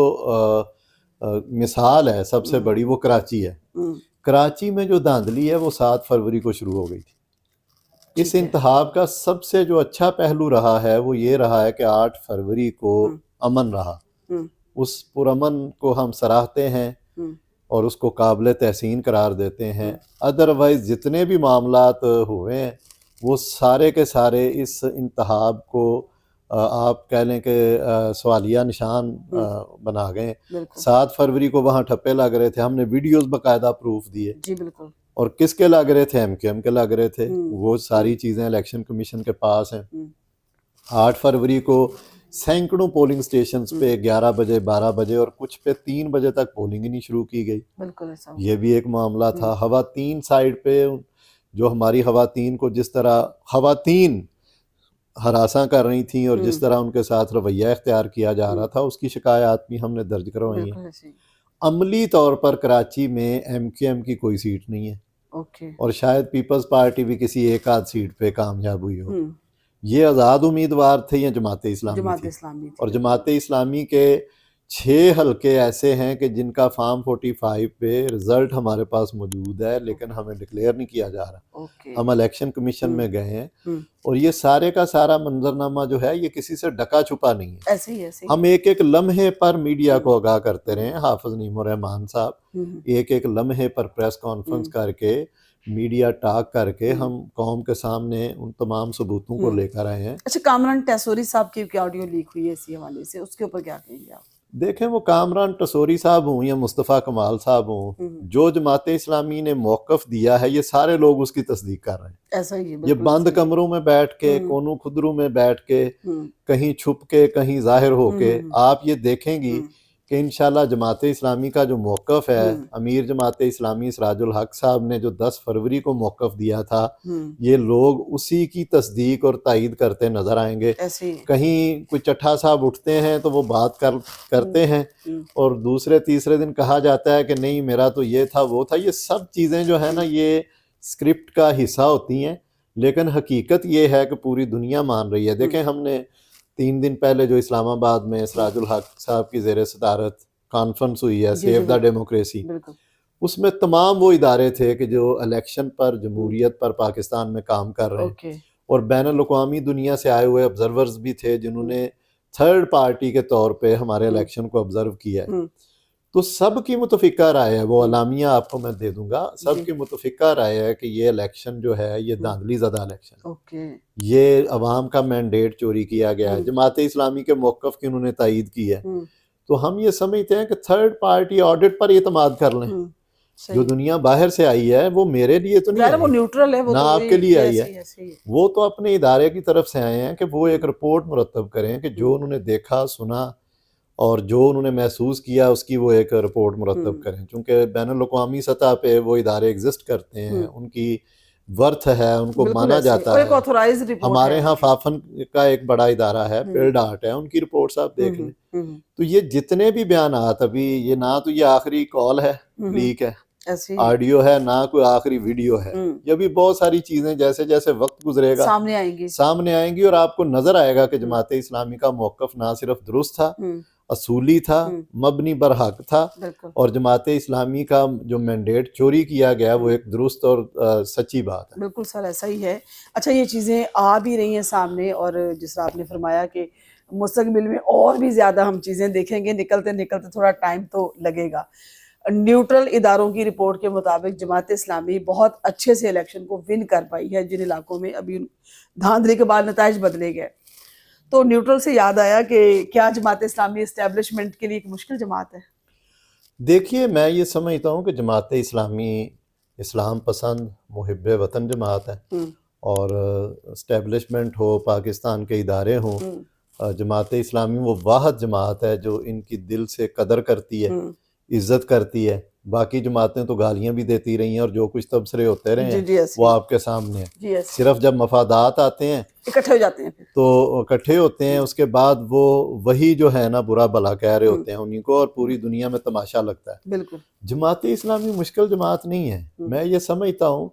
مثال ہے سب سے بڑی وہ کراچی ہے. کراچی میں جو دھاندلی ہے وہ 7 فروری کو شروع ہو گئی تھی. اس انتخاب کا سب سے جو اچھا پہلو رہا ہے وہ یہ رہا ہے کہ 8 فروری کو امن رہا. اس پرامن کو ہم سراہتے ہیں اور اس کو قابل تحسین قرار دیتے ہیں. ادروائز جتنے بھی معاملات ہوئے ہیں وہ سارے کے سارے اس انتخاب کو آپ کہہ لیں کہ سوالیہ نشان بنا گئے. 7 فروری کو وہاں ٹھپے لگ رہے تھے، ہم نے ویڈیوز باقاعدہ پروف دیے. جی بالکل. اور کس کے لگ رہے تھے؟ MKM کے لگ رہے تھے. وہ ساری چیزیں الیکشن کمیشن کے پاس ہیں. 8 فروری کو سینکڑوں پولنگ سٹیشنز پہ 11 بجے، 12 بجے اور کچھ پہ 3 بجے تک پولنگ ہی نہیں شروع کی گئی. بالکل ایسا یہ بھی ایک معاملہ تھا. خواتین سائڈ پہ جو ہماری خواتین کو جس طرح خواتین ہراساں کر رہی تھیں اور جس طرح ان کے ساتھ رویہ اختیار کیا جا رہا تھا، اس کی شکایات بھی ہم نے درج کروائی ہیں. عملی طور پر کراچی میں MKM کی کوئی سیٹ نہیں ہے، اور شاید پیپلز پارٹی بھی کسی ایک آدھ سیٹ پہ کامیاب ہوئی ہو. یہ آزاد امیدوار تھے یا جماعت اسلامی تھی. اور جماعت اسلامی کے 6 حلقے ایسے ہیں کہ جن کا فارم 45 پہ رزلٹ ہمارے پاس موجود ہے، لیکن ہمیں ڈکلیئر نہیں کیا جا رہا. ہم الیکشن کمیشن میں گئے ہیں، اور یہ سارے کا سارا منظرنامہ جو ہے یہ کسی سے ڈکا چھپا نہیں ہے. ایسے ہی ہم ایک لمحے پر میڈیا کو آگاہ کرتے رہے ہیں. حافظ نعیم الرحمان صاحب ایک لمحے پر پریس کانفرنس کر کے، میڈیا ٹاک کر کے ہم قوم کے سامنے ان تمام ثبوتوں کو لے کر آئے ہیں. اچھا، کامران ٹیسوری صاحب کی آڈیو لیک ہوئی ہے اسی حوالے سے، اس کے اوپر کیا کہیں گے آپ؟ دیکھیں، وہ کامران ٹسوری صاحب ہوں یا مصطفیٰ کمال صاحب ہوں، جو جماعت اسلامی نے موقف دیا ہے یہ سارے لوگ اس کی تصدیق کر رہے ہیں. ایسا ہی ہے. یہ بند کمروں میں بیٹھ کے، کونوں خدروں میں بیٹھ کے، کہیں چھپ کے، کہیں ظاہر ہو کے، آپ یہ دیکھیں گی کہ انشاءاللہ جماعت اسلامی کا جو موقف ہے، امیر جماعت اسلامی سراج الحق صاحب نے جو 10 فروری کو موقف دیا تھا، یہ لوگ اسی کی تصدیق اور تائید کرتے نظر آئیں گے. کہیں کوئی چٹھا صاحب اٹھتے ہیں تو وہ بات کرتے ہیں، اور دوسرے تیسرے دن کہا جاتا ہے کہ نہیں میرا تو یہ تھا وہ تھا. یہ سب چیزیں جو ہے نا یہ اسکرپٹ کا حصہ ہوتی ہیں، لیکن حقیقت یہ ہے کہ پوری دنیا مان رہی ہے. دیکھیں، ہم نے 3 دن پہلے جو اسلام آباد میں سراج الحق صاحب کی زیر صدارت کانفرنس ہوئی ہے، سیو دا ڈیموکریسی، اس میں تمام وہ ادارے تھے کہ جو الیکشن پر، جمہوریت پر پاکستان میں کام کر رہے ہیں، اور بین الاقوامی دنیا سے آئے ہوئے آبزرورز بھی تھے جنہوں نے تھرڈ پارٹی کے طور پہ ہمارے الیکشن کو آبزرو کیا ہے تو سب کی متفقہ رائے ہے، وہ اعلامیہ آپ کو میں دے دوں گا، سب کی متفقہ رائے ہے کہ یہ الیکشن جو ہے یہ دھاندلی زدہ الیکشن، یہ عوام کا مینڈیٹ چوری کیا گیا ہے، جماعت اسلامی کے موقف کی انہوں نے تائید کی ہے، تو ہم یہ سمجھتے ہیں کہ تھرڈ پارٹی آڈٹ پر اعتماد کر لیں، جو دنیا باہر سے آئی ہے وہ میرے لیے تو نہیں وہ آئی، نیوٹرل ہے، نہ آپ کے لیے آئی ہے، وہ تو اپنے ادارے کی طرف سے آئے ہیں کہ وہ ایک رپورٹ مرتب کریں کہ جو انہوں نے دیکھا سنا اور جو انہوں نے محسوس کیا اس کی وہ ایک رپورٹ مرتب کریں، چونکہ بین الاقوامی سطح پہ وہ ادارے ایگزسٹ کرتے ہیں، ان کی ورتھ ہے، ان کو مانا جاتا ہے۔ ہمارے ہاں فافن کا ایک بڑا ادارہ ہے، پیلڈ آرٹ ہے، ان کی رپورٹس آپ دیکھ لیں، تو یہ جتنے بھی بیانات ابھی یہ نہ تو یہ آخری کال ہے لیک ہے، آڈیو ہے، نہ کوئی آخری ویڈیو ہے، یہ بھی بہت ساری چیزیں جیسے جیسے وقت گزرے گا سامنے آئیں گی اور آپ کو نظر آئے گا کہ جماعت اسلامی کا موقف نہ صرف درست تھا، اصولی تھا، مبنی بر حق تھا، اور جماعت اسلامی کا جو مینڈیٹ چوری کیا گیا وہ ایک درست اور سچی بات ہے۔ بالکل سر ایسا ہی ہے۔ اچھا یہ چیزیں آ بھی رہی ہیں سامنے، اور جس طرح آپ نے فرمایا کہ مستقبل میں اور بھی زیادہ ہم چیزیں دیکھیں گے، نکلتے نکلتے تھوڑا ٹائم تو لگے گا۔ نیوٹرل اداروں کی رپورٹ کے مطابق جماعت اسلامی بہت اچھے سے الیکشن کو ون کر پائی ہے، جن علاقوں میں ابھی دھاندلی کے بعد نتائج بدلے گئے۔ تو نیوٹرل سے یاد آیا کہ کیا جماعت اسلامی اسٹیبلشمنٹ کے لیے ایک مشکل جماعت ہے؟ دیکھیے میں یہ سمجھتا ہوں کہ جماعت اسلامی اسلام پسند محب وطن جماعت ہے، اور اسٹیبلشمنٹ ہو، پاکستان کے ادارے ہوں، جماعت اسلامی وہ واحد جماعت ہے جو ان کی دل سے قدر کرتی ہے، عزت کرتی ہے۔ باقی جماعتیں تو گالیاں بھی دیتی رہی ہیں اور جو کچھ تبصرے ہوتے رہے ہیں وہ آپ کے سامنے ہیں، صرف جب مفادات آتے ہیں اکٹھے ہو جاتے ہیں تو اکٹھے ہوتے ہیں، اس کے بعد وہ وہی جو ہے نا برا بھلا کہہ رہے ہوتے ہیں انہیں کو، اور پوری دنیا میں تماشا لگتا ہے۔ بالکل جماعت اسلامی مشکل جماعت نہیں ہے، میں یہ سمجھتا ہوں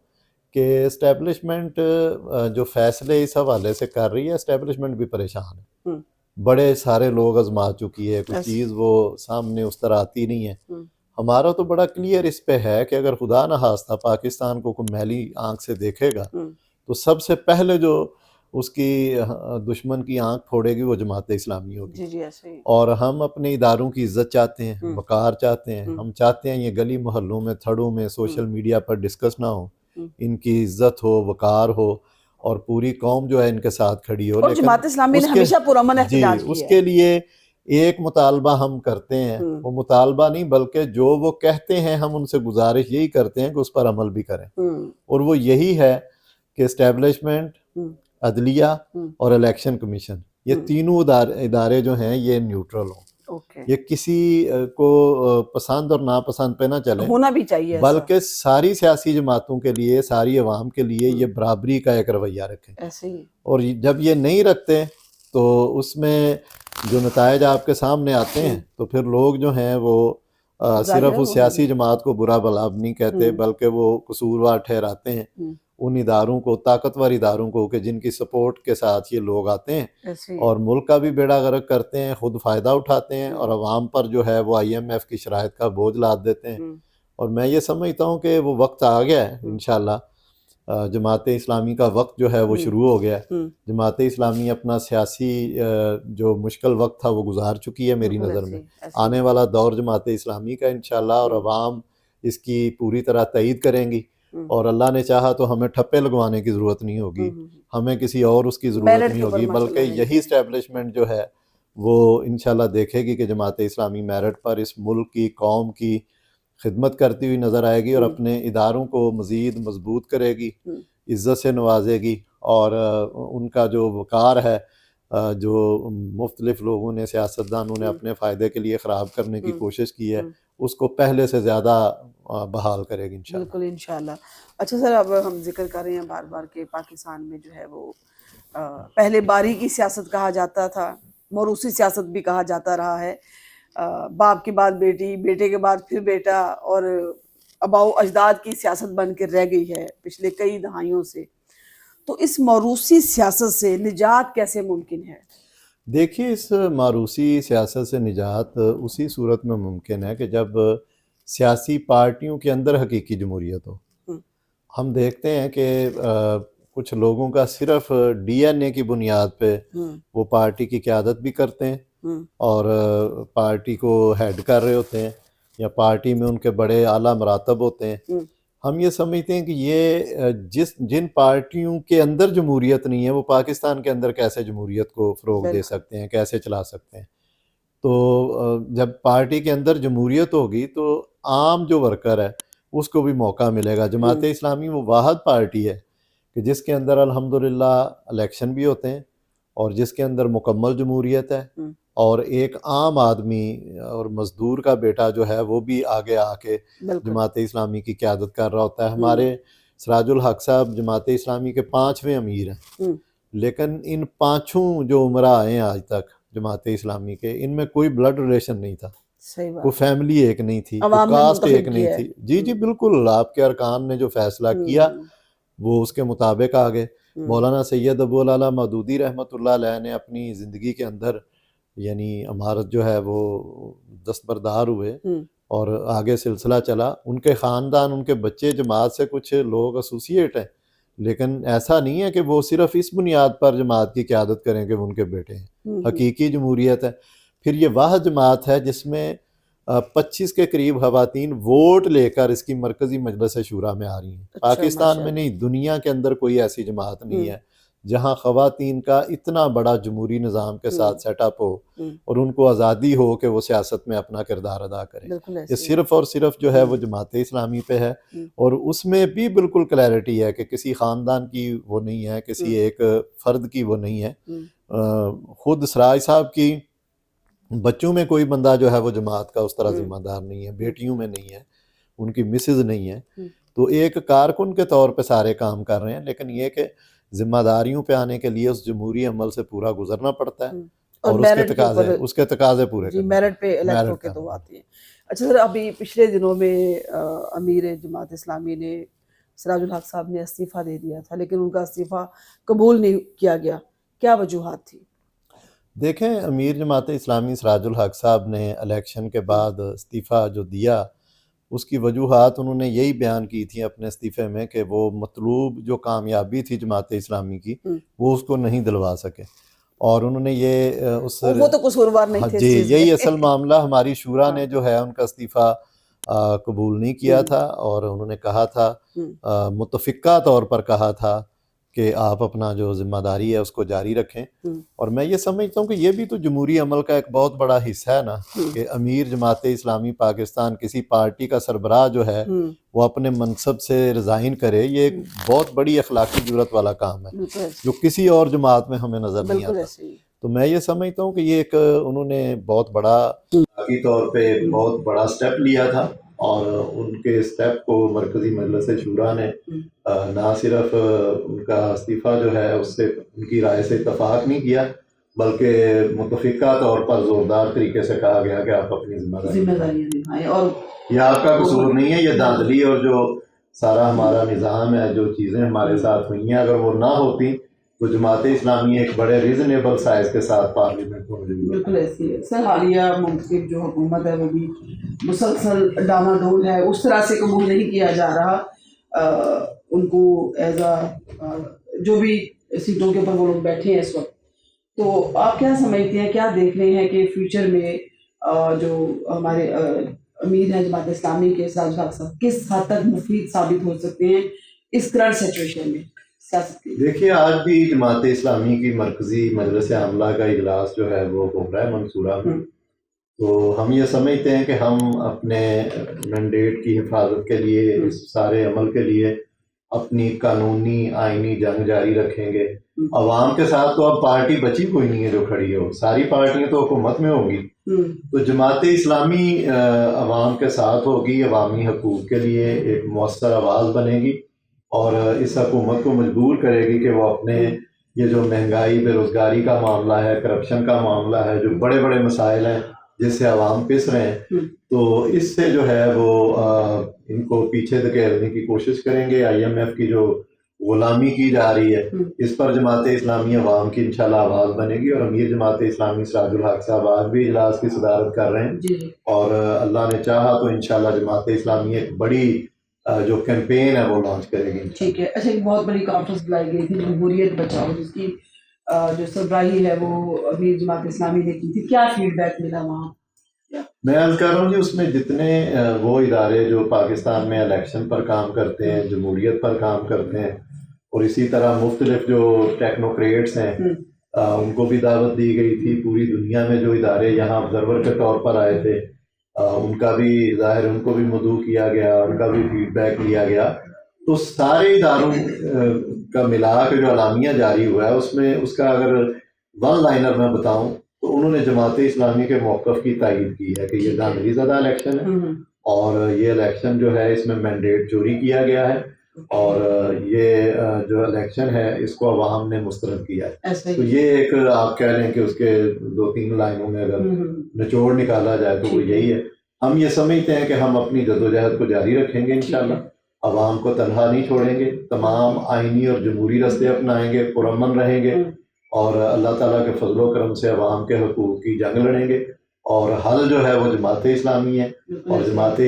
کہ اسٹیبلشمنٹ جو فیصلے اس حوالے سے کر رہی ہے، اسٹیبلشمنٹ بھی پریشان ہے، بڑے سارے لوگ آزما چکی ہے، کوئی چیز وہ سامنے اس طرح آتی نہیں ہے۔ ہمارا تو بڑا کلیئر اس پہ ہے کہ اگر خدا نخواستہ پاکستان کو کوئی میلی آنکھ سے دیکھے گا تو سب سے پہلے جو اس کی دشمن کی آنکھ پھوڑے گی وہ جماعت اسلامی ہوگی۔ اور ہم اپنے اداروں کی عزت چاہتے ہیں، وقار چاہتے ہیں، ہم چاہتے ہیں یہ گلی محلوں میں، تھڑوں میں، سوشل میڈیا پر ڈسکس نہ ہو، ان کی عزت ہو، وقار ہو، اور پوری قوم جو ہے ان کے ساتھ کھڑی ہو۔ اور جماعت اسلامی نے ہمیشہ پرامن احتجاج کیا ہے۔ اس کے لیے ایک مطالبہ ہم کرتے ہیں، وہ مطالبہ نہیں بلکہ جو وہ کہتے ہیں ہم ان سے گزارش یہی کرتے ہیں کہ اس پر عمل بھی کریں، اور وہ یہی ہے کہ اسٹیبلشمنٹ، عدلیہ اور الیکشن کمیشن، یہ تینوں ادارے جو ہیں یہ نیوٹرل ہوں، یہ کسی کو پسند اور ناپسند پہ نہ چلیں، ہونا بھی چاہیے، بلکہ ساری سیاسی جماعتوں کے لیے، ساری عوام کے لیے یہ برابری کا ایک رویہ رکھیں، اور جب یہ نہیں رکھتے تو اس میں جو نتائج آپ کے سامنے آتے ہیں تو پھر لوگ جو ہیں وہ صرف اس سیاسی جماعت کو برا بھلا نہیں کہتے بلکہ وہ قصوروار ٹھہراتے ہیں ان اداروں کو، طاقتور اداروں کو، کہ جن کی سپورٹ کے ساتھ یہ لوگ آتے ہیں اور ملک کا بھی بیڑا غرق کرتے ہیں، خود فائدہ اٹھاتے ہیں، اور عوام پر جو ہے وہ IMF کی شرائط کا بوجھ لاد دیتے ہیں۔ اور میں یہ سمجھتا ہوں کہ وہ وقت آ گیا ہے، انشاءاللہ جماعت اسلامی کا وقت جو ہے وہ شروع ہو گیا ہے۔ جماعت اسلامی اپنا سیاسی جو مشکل وقت تھا وہ گزار چکی ہے میری نظر میں، آنے والا دور جماعت اسلامی کا انشاءاللہ، اور عوام اس کی پوری طرح تائید کریں گی، اور اللہ نے چاہا تو ہمیں ٹھپے لگوانے کی ضرورت نہیں ہوگی، ہمیں کسی اور اس کی ضرورت نہیں ہوگی، بلکہ یہی اسٹیبلشمنٹ جو ہے وہ انشاءاللہ دیکھے گی کہ جماعت اسلامی میرٹ پر اس ملک کی، قوم کی خدمت کرتی ہوئی نظر آئے گی، اور اپنے اداروں کو مزید مضبوط کرے گی، عزت سے نوازے گی، اور ان کا جو وقار ہے جو مختلف لوگوں نے، سیاستدانوں نے اپنے فائدے کے لیے خراب کرنے کی کوشش کی ہے، اس کو پہلے سے زیادہ بحال کرے گی انشاءاللہ۔ بالکل انشاءاللہ۔ اچھا سر، اب ہم ذکر کر رہے ہیں بار بار کہ پاکستان میں جو ہے وہ پہلے باری کی سیاست کہا جاتا تھا، موروثی سیاست بھی کہا جاتا رہا ہے، باپ کے بعد بیٹی، بیٹے کے بعد پھر بیٹا، اور آباؤ اجداد کی سیاست بن کے رہ گئی ہے پچھلے کئی دہائیوں سے۔ تو اس موروثی سیاست سے نجات کیسے ممکن ہے؟ دیکھیے اس موروثی سیاست سے نجات اسی صورت میں ممکن ہے کہ جب سیاسی پارٹیوں کے اندر حقیقی جمہوریت ہو۔ ہم دیکھتے ہیں کہ کچھ لوگوں کا صرف ڈی این اے کی بنیاد پہ وہ پارٹی کی قیادت بھی کرتے ہیں اور پارٹی کو ہیڈ کر رہے ہوتے ہیں یا پارٹی میں ان کے بڑے اعلیٰ مراتب ہوتے ہیں. ہم یہ سمجھتے ہیں کہ یہ جن پارٹیوں کے اندر جمہوریت نہیں ہے وہ پاکستان کے اندر کیسے جمہوریت کو فروغ دے سکتے ہیں, کیسے چلا سکتے ہیں. تو جب پارٹی کے اندر جمہوریت ہوگی تو عام جو ورکر ہے اس کو بھی موقع ملے گا. جماعت اسلامی وہ واحد پارٹی ہے کہ جس کے اندر الحمدللہ الیکشن بھی ہوتے ہیں اور جس کے اندر مکمل جمہوریت ہے, اور ایک عام آدمی اور مزدور کا بیٹا جو ہے وہ بھی آگے آ کے جماعت اسلامی کی قیادت کر رہا ہوتا ہے. ہمارے سراج الحق صاحب جماعت اسلامی کے 5ویں امیر ہیں, لیکن ان 5 جو عمرہ آئے ہیں آج تک جماعت اسلامی کے, ان میں کوئی بلڈ ریلیشن نہیں تھا, کوئی فیملی ایک نہیں تھی, کوئی کاسٹ ایک نہیں تھی. جی جی بالکل, آپ کے ارکان نے جو فیصلہ کیا وہ اس کے مطابق آگے. مولانا سید ابو العلا مودودی رحمۃ اللہ علیہ نے اپنی زندگی کے اندر یعنی امارت جو ہے وہ دستبردار ہوئے اور آگے سلسلہ چلا. ان کے خاندان, ان کے بچے جماعت سے کچھ لوگ ایسوسیٹ ہیں, لیکن ایسا نہیں ہے کہ وہ صرف اس بنیاد پر جماعت کی قیادت کریں کہ وہ ان کے بیٹے ہیں. حقیقی جمہوریت ہے. پھر یہ واحد جماعت ہے جس میں 25 کے قریب خواتین ووٹ لے کر اس کی مرکزی مجلس شورا میں آ رہی ہیں. پاکستان میں نہیں, دنیا کے اندر کوئی ایسی جماعت نہیں ہے جہاں خواتین کا اتنا بڑا جمہوری نظام کے ساتھ سیٹ اپ ہو اور ان کو آزادی ہو کہ وہ سیاست میں اپنا کردار ادا کریں. یہ صرف اور صرف جو ہے وہ جماعت اسلامی پہ ہے, اور اس میں بھی بالکل کلیئرٹی ہے کہ کسی خاندان کی وہ نہیں ہے, کسی ایک فرد کی وہ نہیں ہے. خود سراج صاحب کی بچوں میں کوئی بندہ جو ہے وہ جماعت کا اس طرح ذمہ دار نہیں ہے, بیٹیوں میں نہیں ہے, ان کی مسز نہیں ہے. تو ایک کارکن کے طور پہ سارے کام کر رہے ہیں, لیکن یہ کہ ذمہ داریوں پہ آنے کے لیے اس جمہوری عمل سے پورا گزرنا پڑتا ہے اور اس کے تقاضے پورے کرنے. میرٹ پہ الیکٹ ہو کے تو آتی ہیں. اچھا سر, ابھی پچھلے دنوں میں امیر جماعت اسلامی نے سراج الحق صاحب نے استعفیٰ دے دیا تھا, لیکن ان کا استعفیٰ قبول نہیں کیا گیا. کیا وجوہات تھی؟ دیکھیں, امیر جماعت اسلامی سراج الحق صاحب نے الیکشن کے بعد استعفیٰ جو دیا اس کی وجوہات انہوں نے یہی بیان کی تھی اپنے استعفے میں کہ وہ مطلوب جو کامیابی تھی جماعت اسلامی کی وہ اس کو نہیں دلوا سکے, اور انہوں نے یہ وہ تو قصوروار نہیں تھے. جی یہی اصل معاملہ. ہماری شورا نے جو ہے ان کا استعفیٰ قبول نہیں کیا تھا, اور انہوں نے کہا تھا متفقہ طور پر کہا تھا کہ آپ اپنا جو ذمہ داری ہے اس کو جاری رکھیں. اور میں یہ سمجھتا ہوں کہ یہ بھی تو جمہوری عمل کا ایک بہت بڑا حصہ ہے نا, کہ امیر جماعت اسلامی پاکستان کسی پارٹی کا سربراہ جو ہے وہ اپنے منصب سے ریزائن کرے. یہ ایک بہت بڑی اخلاقی جرات والا کام ہے جو کسی اور جماعت میں ہمیں نظر نہیں آتا. تو میں یہ سمجھتا ہوں کہ یہ ایک انہوں نے بہت بڑا اخلاقی طور پہ بہت بڑا سٹیپ لیا تھا, اور ان کے سٹیپ کو مرکزی مجلس شورا نے نہ صرف ان کا استعفیٰ جو ہے اس سے ان کی رائے سے اتفاق نہیں کیا, بلکہ متفقہ طور پر زوردار طریقے سے کہا گیا کہ آپ اپنی ذمہ داری نبھائیں, اور یہ آپ کا قصور نہیں ہے. یہ دھاندلی اور جو سارا ہمارا نظام ہے, جو چیزیں ہمارے ساتھ ہوئی ہیں, اگر وہ نہ ہوتی تو جماعت اسلامی ایک بڑے ریزنیبل سائز کے ساتھ پارلیمنٹ میں موجود ہے. بالکل ایسی ہے سر. حالیہ منتخب جو حکومت ہے وہ بھی مسلسل ڈاماڈول ہے, اس طرح سے قبول نہیں کیا جا رہا ان کو ایز جو بھی سیٹوں کے اوپر وہ لوگ بیٹھے ہیں اس وقت. تو آپ کیا سمجھتے ہیں, کیا دیکھ رہے ہیں کہ فیوچر میں جو ہمارے امیر ہیں جماعت اسلامی کے سراج الحق صاحب کس حد تک مفید ثابت ہو سکتے ہیں اس کرنٹ سچویشن میں؟ دیکھیے, آج بھی جماعت اسلامی کی مرکزی مجلس عاملہ کا اجلاس جو ہے وہ ہو رہا ہے منصورہ میں. تو ہم یہ سمجھتے ہیں کہ ہم اپنے مینڈیٹ کی حفاظت کے لیے, اس سارے عمل کے لیے اپنی قانونی آئینی جنگ جاری رکھیں گے. عوام کے ساتھ تو اب پارٹی بچی کوئی نہیں ہے جو کھڑی ہو, ساری پارٹیاں تو حکومت میں ہوں گی. تو جماعت اسلامی عوام کے ساتھ ہوگی, عوامی حقوق کے لیے ایک مؤثر آواز بنے گی, اور اس حکومت کو مجبور کرے گی کہ وہ اپنے یہ جو مہنگائی, بے روزگاری کا معاملہ ہے, کرپشن کا معاملہ ہے, جو بڑے بڑے مسائل ہیں جس سے عوام پس رہے ہیں, تو اس سے جو ہے وہ ان کو پیچھے دھکیلنے کی کوشش کریں گے. IMF کی جو غلامی کی جا رہی ہے اس پر جماعت اسلامی عوام کی انشاءاللہ آواز بنے گی. اور امیر جماعت اسلامی سراج الحق صاحب آج بھی اجلاس کی صدارت کر رہے ہیں, اور اللہ نے چاہا تو انشاءاللہ جماعت اسلامی ایک بڑی جو کیمپین ہے وہ لانچ کرے گی. ٹھیک ہے. اچھا, ایک بہت بڑی کانفرنس بلائی گئی تھی جمہوریت بچاؤ, جس کی جو سربراہی ہے وہ ابھی جماعت اسلامی نے کی تھی, کیا فیڈ بیک ملا وہاں؟ میں عرض کر رہا ہوں جی, اس میں جتنے وہ ادارے جو پاکستان میں الیکشن پر کام کرتے ہیں, جمہوریت پر کام کرتے ہیں, اور اسی طرح مختلف جو ٹیکنوکریٹس ہیں ان کو بھی دعوت دی گئی تھی. پوری دنیا میں جو ادارے یہاں آبزرور کے طور پر آئے تھے ان کا بھی ظاہر, ان کو بھی مدعو کیا گیا, ان کا بھی فیڈ بیک لیا گیا. تو سارے اداروں کا ملا کے جو اعلامیہ جاری ہوا ہے اس میں اس کا اگر ون لائنر میں بتاؤں تو انہوں نے جماعت اسلامی کے موقف کی تائید کی ہے کہ یہ دھاندلی زدہ الیکشن ہے, اور یہ الیکشن جو ہے اس میں مینڈیٹ چوری کیا گیا ہے, اور یہ جو الیکشن ہے اس کو عوام نے مسترد کیا ہے. تو یہ ایک آپ کہہ لیں کہ اس کے 2-3 لائنوں میں اگر نچوڑ نکالا جائے تو وہ یہی ہے. ہم یہ سمجھتے ہیں کہ ہم اپنی جدوجہد کو جاری رکھیں گے انشاءاللہ, عوام کو تنہا نہیں چھوڑیں گے, تمام آئینی اور جمہوری راستے اپنائیں گے, پرامن رہیں گے, اور اللہ تعالیٰ کے فضل و کرم سے عوام کے حقوق کی جنگ لڑیں گے. اور حل جو ہے وہ جماعت اسلامی ہے, اور جماعت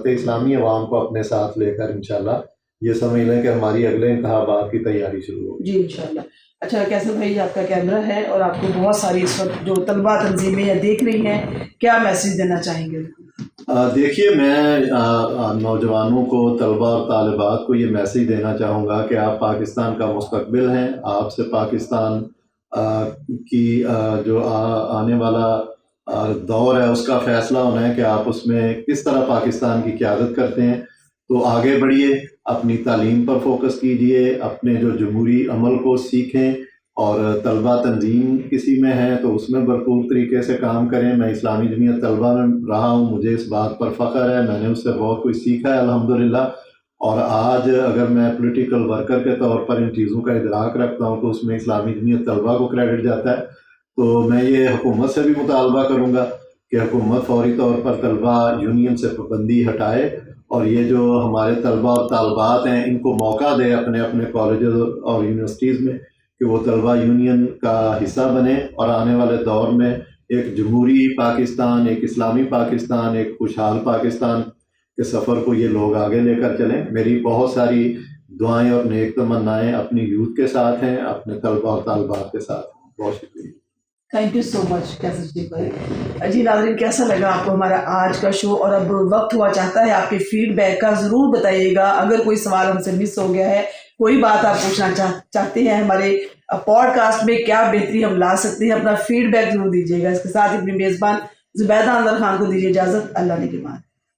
اسلامی عوام کو اپنے ساتھ لے کر انشاءاللہ یہ سمجھ لیں کہ ہماری اگلے انتخابات کی تیاری شروع ہوگی. جی انشاءاللہ. اچھا کیسر بھائی, آپ کا کیمرہ ہے اور آپ کو بہت ساری اس وقت جو طلبہ تنظیمیں دیکھ رہی ہیں, کیا میسیج دینا چاہیں گے؟ دیکھیے, میں نوجوانوں کو, طلبہ اور طالبات کو یہ میسیج دینا چاہوں گا کہ آپ پاکستان کا مستقبل ہیں. آپ سے پاکستان کی جو آنے والا دور ہے اس کا فیصلہ ہونا ہے کہ آپ اس میں کس طرح پاکستان کی قیادت کرتے ہیں. تو آگے بڑھیے, اپنی تعلیم پر فوکس کیجئے, اپنے جو جمہوری عمل کو سیکھیں, اور طلبہ تنظیم کسی میں ہے تو اس میں بھرپور طریقے سے کام کریں. میں اسلامی جمعیت طلبہ میں رہا ہوں, مجھے اس بات پر فخر ہے, میں نے اس سے بہت کچھ سیکھا ہے الحمدللہ. اور آج اگر میں پولیٹیکل ورکر کے طور پر ان چیزوں کا ادراک رکھتا ہوں تو اس میں اسلامی جمعیت طلبہ کو کریڈٹ جاتا ہے. تو میں یہ حکومت سے بھی مطالبہ کروں گا کہ حکومت فوری طور پر طلبہ یونین سے پابندی ہٹائے, اور یہ جو ہمارے طلبہ اور طالبات ہیں ان کو موقع دے اپنے اپنے کالجز اور یونیورسٹیز میں کہ وہ طلبہ یونین کا حصہ بنے, اور آنے والے دور میں ایک جمہوری پاکستان, ایک اسلامی پاکستان, ایک خوشحال پاکستان کے سفر کو یہ لوگ آگے لے کر چلیں. میری بہت ساری دعائیں اور نیک تمنائیں اپنی یوتھ کے ساتھ ہیں, اپنے طلبہ اور طالبات کے ساتھ. بہت شکریہ. تھینک یو سو مچ کیسر بھائی. جی ناظرین, کیسا لگا آپ کو ہمارا آج کا شو؟ اور اب وقت ہوا چاہتا ہے آپ کے فیڈ بیک کا, ضرور بتائیے گا. اگر کوئی سوال ہم سے مس ہو گیا ہے, کوئی بات آپ پوچھنا چاہتے ہیں ہمارے پوڈ کاسٹ میں, کیا بہتری ہم لا سکتے ہیں, اپنا فیڈ بیک ضرور دیجیے گا. اس کے ساتھ اپنی میزبان زبیدہ انور خان کو دیجیے اجازت. اللہ نے کے بعد.